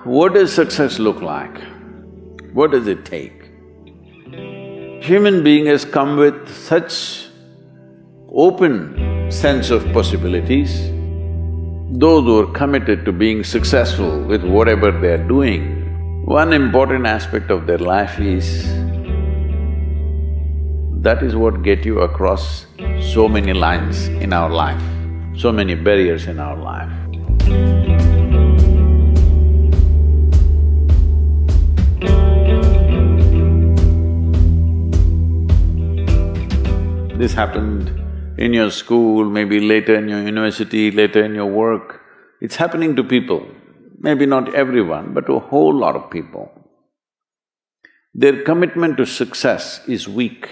What does success look like? What does it take? Human being has come with such open sense of possibilities. Those who are committed to being successful with whatever they are doing, one important aspect of their life is that is what get you across so many lines in our life, so many barriers in our life. This happened in your school, maybe later in your university, later in your work. It's happening to people, maybe not everyone, but to a whole lot of people. Their commitment to success is weak.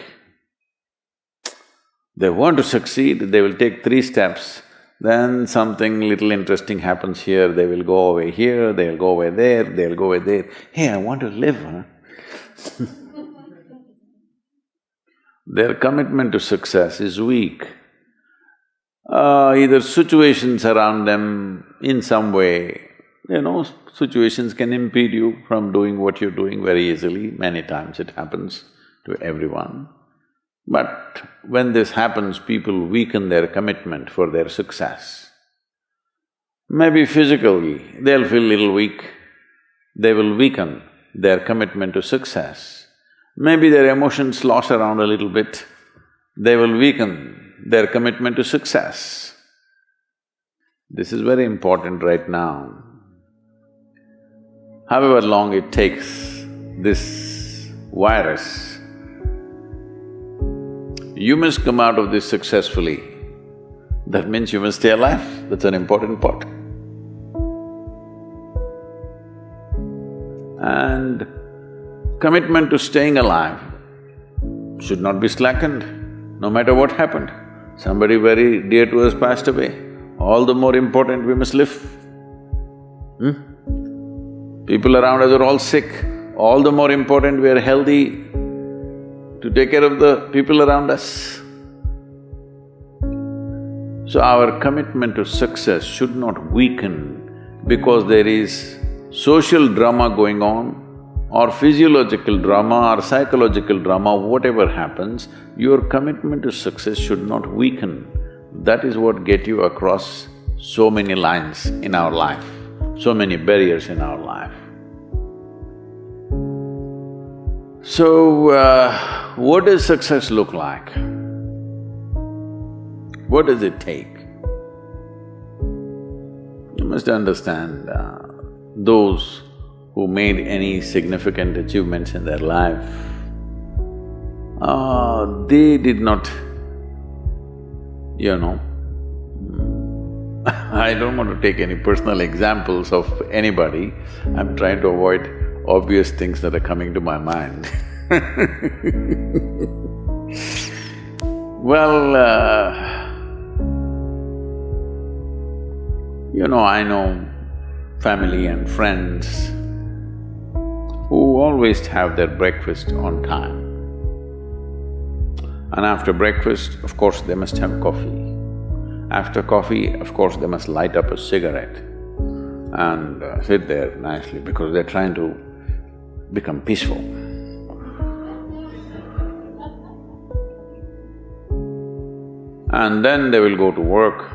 They want to succeed, they will take 3 steps, then something little interesting happens here, they will go over here, they'll go over there, they'll go over there. Hey, I want to live, huh? Their commitment to success is weak. Either situations around them in some way, situations can impede you from doing what you're doing very easily. Many times it happens to everyone. But when this happens, people weaken their commitment for their success. Maybe physically, they'll feel little weak, they will weaken their commitment to success. Maybe their emotions slosh around a little bit, they will weaken their commitment to success. This is very important right now. However long it takes, this virus, you must come out of this successfully. That means you must stay alive, that's an important part. And commitment to staying alive should not be slackened, no matter what happened. Somebody very dear to us passed away, all the more important we must live. People around us are all sick, all the more important we are healthy to take care of the people around us. So our commitment to success should not weaken because there is social drama going on, or physiological drama or psychological drama, whatever happens, your commitment to success should not weaken. That is what get you across so many lines in our life, so many barriers in our life. So, what does success look like? What does it take? You must understand, those who made any significant achievements in their life, they did not, I don't want to take any personal examples of anybody, I'm trying to avoid obvious things that are coming to my mind. Well, I know family and friends who always have their breakfast on time. And after breakfast, of course, they must have coffee. After coffee, of course, they must light up a cigarette and sit there nicely because they're trying to become peaceful. And then they will go to work,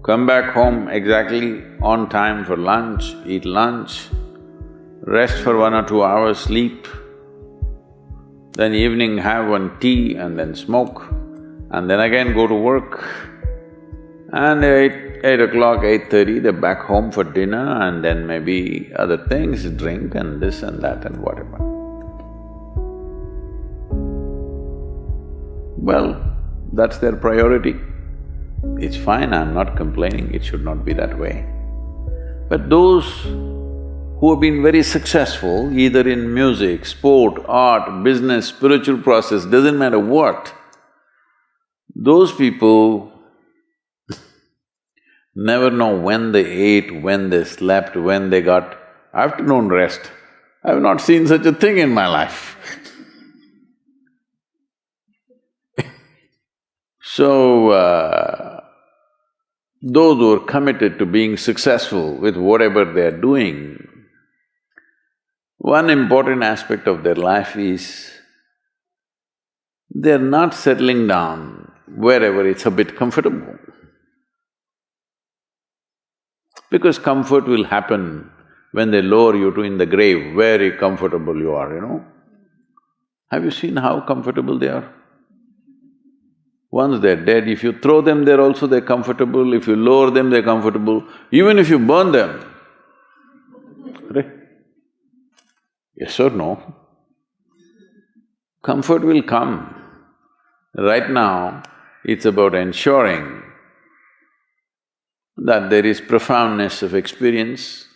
come back home exactly on time for lunch, eat lunch, rest for 1 or 2 hours, sleep, then evening have one tea and then smoke, and then again go to work. And 8 o'clock, 8:30, they're back home for dinner and then maybe other things, drink and this and that and whatever. Well, that's their priority. It's fine, I'm not complaining, it should not be that way. But those who have been very successful, either in music, sport, art, business, spiritual process, doesn't matter what, those people never know when they ate, when they slept, when they got afternoon rest. I've not seen such a thing in my life. So, those who are committed to being successful with whatever they are doing, One important aspect of their life is they're not settling down wherever it's a bit comfortable. Because comfort will happen when they lower you to in the grave, very comfortable you are, you know. Have you seen how comfortable they are? Once they're dead, if you throw them there also they're comfortable, if you lower them they're comfortable, even if you burn them. Right? Yes or no? Comfort will come. Right now, it's about ensuring that there is profoundness of experience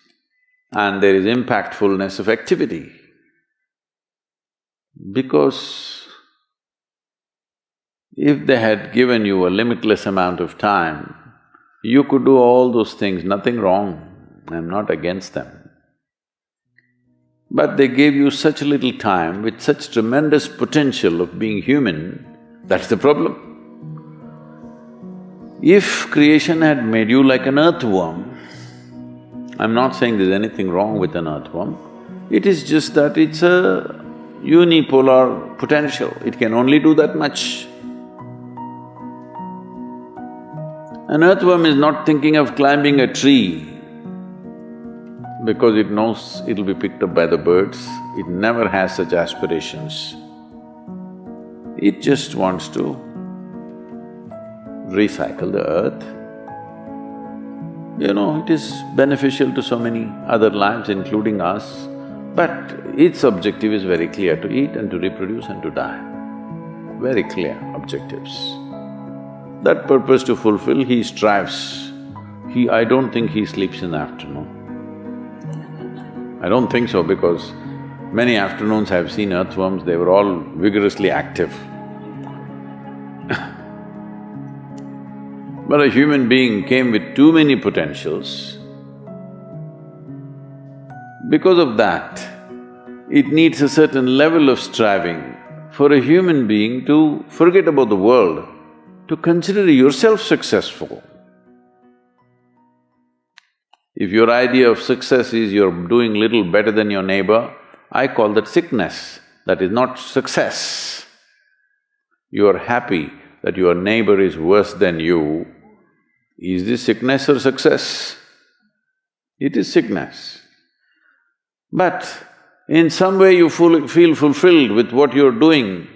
and there is impactfulness of activity. Because if they had given you a limitless amount of time, you could do all those things, nothing wrong, I'm not against them. But they gave you such little time with such tremendous potential of being human, that's the problem. If creation had made you like an earthworm, I'm not saying there's anything wrong with an earthworm, it is just that it's a unipolar potential, it can only do that much. An earthworm is not thinking of climbing a tree because it knows it'll be picked up by the birds, it never has such aspirations. It just wants to recycle the earth. You know, it is beneficial to so many other lives, including us, but its objective is very clear, to eat and to reproduce and to die. Very clear objectives. That purpose to fulfill, he strives. I don't think he sleeps in the afternoon. I don't think so, because many afternoons I've seen earthworms, they were all vigorously active. But a human being came with too many potentials. Because of that, it needs a certain level of striving for a human being to forget about the world, to consider yourself successful. If your idea of success is you're doing little better than your neighbor, I call that sickness, that is not success. You're happy that your neighbor is worse than you, is this sickness or success? It is sickness. But in some way you feel fulfilled with what you're doing,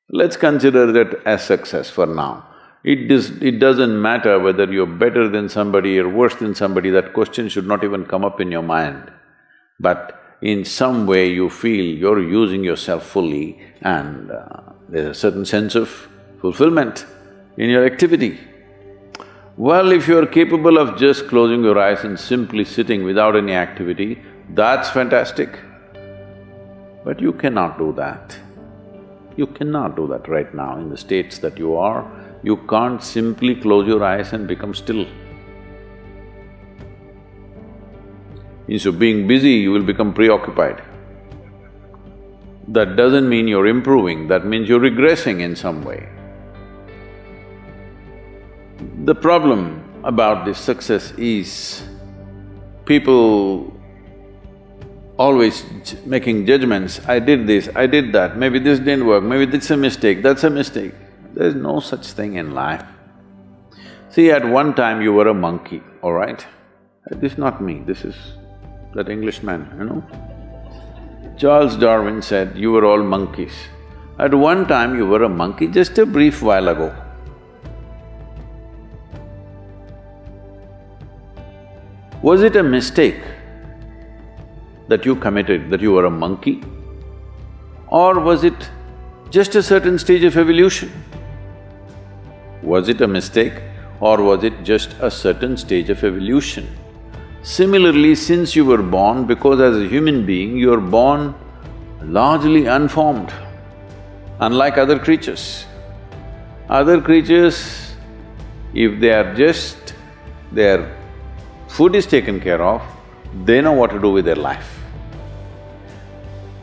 let's consider that as success for now. It doesn't matter whether you're better than somebody or worse than somebody, that question should not even come up in your mind. But in some way you feel you're using yourself fully and there's a certain sense of fulfillment in your activity. Well, if you're capable of just closing your eyes and simply sitting without any activity, that's fantastic. But you cannot do that. You cannot do that right now in the states that you are. You can't simply close your eyes and become still. Instead of being busy, you will become preoccupied. That doesn't mean you're improving, that means you're regressing in some way. The problem about this success is people always making judgments, I did this, I did that, maybe this didn't work, maybe this is a mistake, that's a mistake. There's no such thing in life. See, at one time you were a monkey, all right? This is not me, this is that Englishman, you know? Charles Darwin said, you were all monkeys. At one time you were a monkey, just a brief while ago. Was it a mistake that you committed, that you were a monkey? Or was it just a certain stage of evolution? Was it a mistake or was it just a certain stage of evolution? Similarly, since you were born, because as a human being, you're born largely unformed, unlike other creatures. Other creatures, if they are just… their food is taken care of, they know what to do with their life.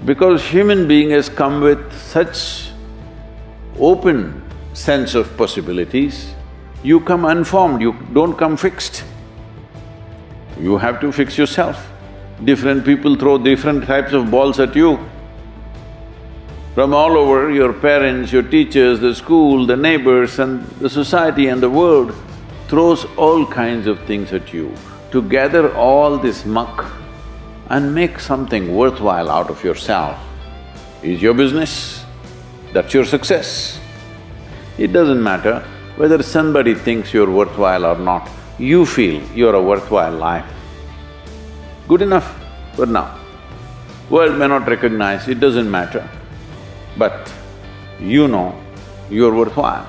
Because human being has come with such open sense of possibilities, you come unformed, you don't come fixed. You have to fix yourself. Different people throw different types of balls at you. From all over, your parents, your teachers, the school, the neighbors and the society and the world throws all kinds of things at you. To gather all this muck and make something worthwhile out of yourself is your business. That's your success. It doesn't matter whether somebody thinks you're worthwhile or not, you feel you're a worthwhile life. Good enough for now. World may not recognize, it doesn't matter, but you know you're worthwhile.